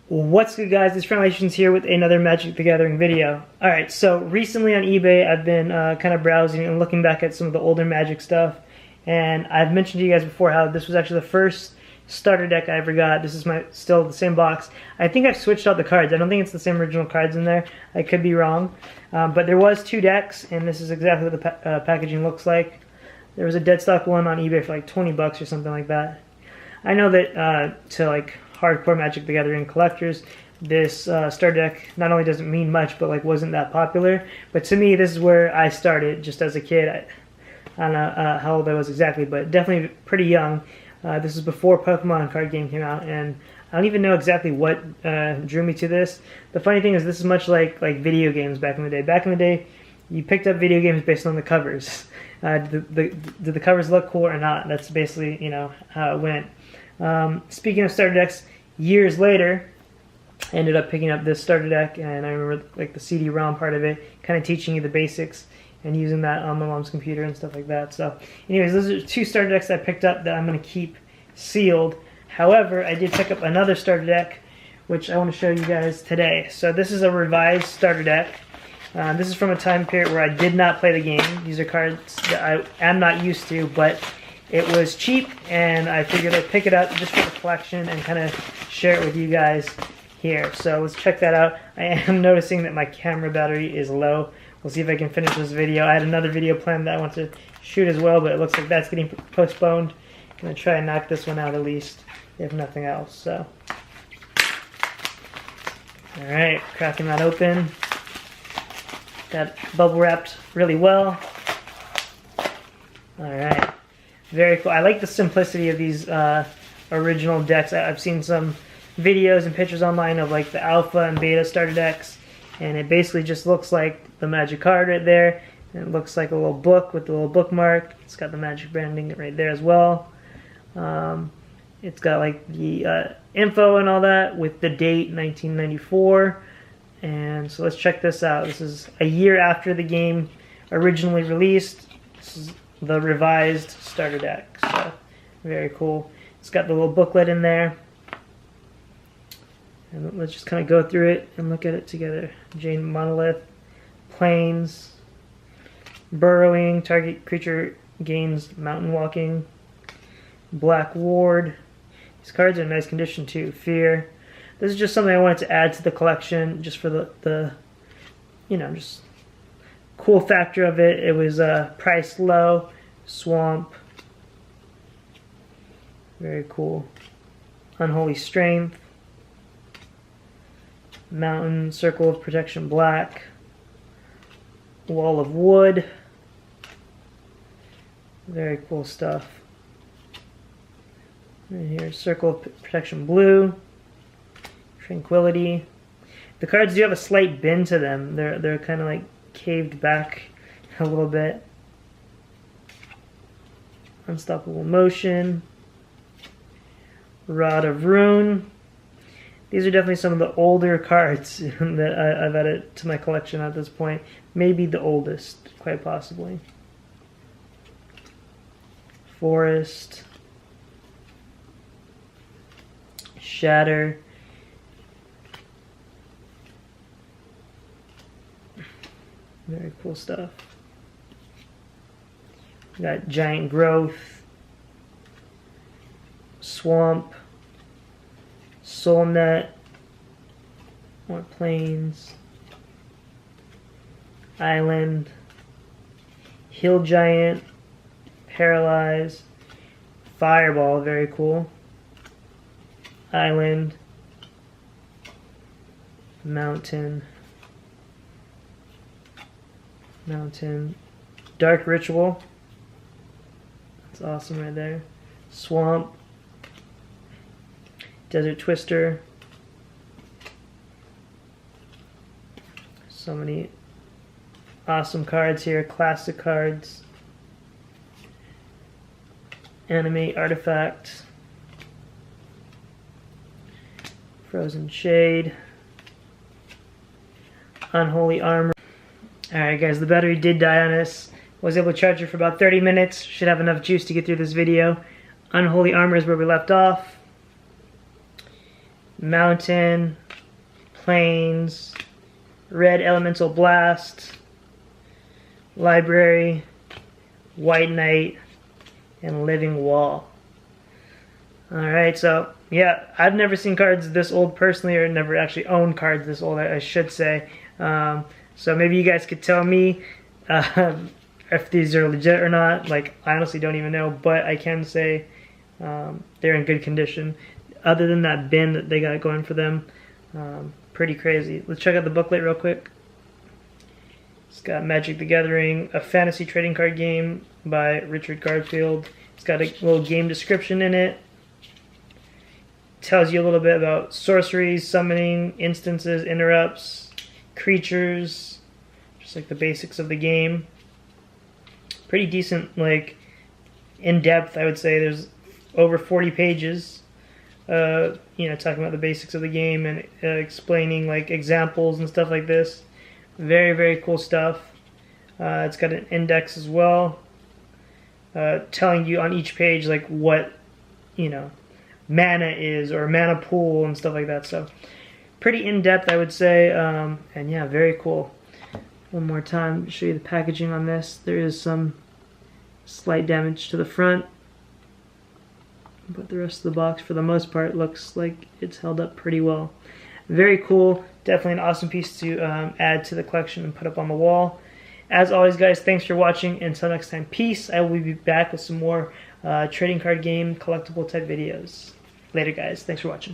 What's good, guys? It's Friendly here with another Magic the Gathering video. Alright, so recently on eBay I've been kind of browsing and looking back at some of the older Magic stuff, and I've mentioned to you guys before how this was actually the first starter deck I ever got. This is still the same box. I think I've switched out the cards. I don't think it's the same original cards in there. I could be wrong. But there was 2 decks, and this is exactly what the packaging looks like. There was a dead stock one on eBay for like 20 bucks or something like that. I know that to like hardcore Magic the Gathering collectors, this starter deck not only doesn't mean much, but like wasn't that popular. But to me, this is where I started just as a kid. I don't know how old I was exactly, but definitely pretty young. This is before Pokemon card game came out, and I don't even know exactly what drew me to this. The funny thing is, this is much like video games back in the day. Back in the day, you picked up video games based on the covers. Did the covers look cool or not? That's basically, you know, how it went. Speaking of starter decks, years later, I ended up picking up this starter deck, and I remember like the CD-ROM part of it, kind of teaching you the basics and using that on my mom's computer and stuff like that. So anyways, those are 2 starter decks I picked up that I'm going to keep sealed. However, I did pick up another starter deck, which I want to show you guys today. So this is a revised starter deck. This is from a time period where I did not play the game. These are cards that I am not used to, but it was cheap, and I figured I'd pick it up just for the collection and kind of share it with you guys here. So let's check that out. I am noticing that my camera battery is low. We'll see if I can finish this video. I had another video planned that I want to shoot as well, but it looks like that's getting postponed. I'm going to try and knock this one out at least, if nothing else. So, alright, cracking that open. Got bubble wrapped really well. Alright. Very cool. I like the simplicity of these original decks. I've seen some videos and pictures online of like the alpha and beta starter decks, and it basically just looks like the Magic card right there, and it looks like a little book with the little bookmark. It's got the Magic branding right there as well. It's got like the info and all that with the date 1994. And so let's check this out. This is a year after the game originally released. This is the revised starter deck, so very cool. It's got the little booklet in there, and let's just kind of go through it and look at it together. Jade Monolith, Plains, Burrowing, target creature gains mountain walking, Black Ward. These cards are in nice condition too. Fear. This is just something I wanted to add to the collection, just for the you know, just cool factor of it. It was priced low. Swamp, very cool. Unholy Strength, Mountain, Circle of Protection Black, Wall of Wood, very cool stuff. Right here, Circle of Protection Blue, Tranquility. The cards do have a slight bend to them. They're kind of like caved back a little bit. Unstoppable Motion, Rod of Ruin. These are definitely some of the older cards that I've added to my collection at this point. Maybe the oldest, quite possibly. Forest, Shatter, very cool stuff. We got Giant Growth, Swamp, Soulnet, more Plains, Island, Hill Giant, Paralyze, Fireball, very cool, Island, Mountain, Dark Ritual. That's awesome right there. Swamp, Desert Twister. So many awesome cards here, classic cards. Animate Artifact, Frozen Shade, Unholy Armor. Alright guys, the battery did die on us. Was able to charge it for about 30 minutes. Should have enough juice to get through this video. Unholy Armor is where we left off. Mountain, Plains, Red Elemental Blast, Library, White Knight, and Living Wall. Alright, so yeah, I've never seen cards this old personally, or never actually owned cards this old, I should say. So maybe you guys could tell me if these are legit or not. Like, I honestly don't even know, but I can say they're in good condition. Other than that bin that they got going for them, pretty crazy. Let's check out the booklet real quick. It's got Magic the Gathering, a fantasy trading card game by Richard Garfield. It's got a little game description in it. Tells you a little bit about sorceries, summoning, instances, interrupts, creatures, just like the basics of the game. Pretty decent, like, in-depth, I would say. There's over 40 pages, you know, talking about the basics of the game and explaining, like, examples and stuff like this. Very, very cool stuff. It's got an index as well, telling you on each page, like, what, you know, mana is, or mana pool and stuff like that. So pretty in-depth, I would say, and yeah, very cool. One more time to show you the packaging on this. There is some slight damage to the front, but the rest of the box, for the most part, looks like it's held up pretty well. Very cool. Definitely an awesome piece to add to the collection and put up on the wall. As always, guys, thanks for watching. Until next time, peace. I will be back with some more trading card game collectible type videos. Later, guys. Thanks for watching.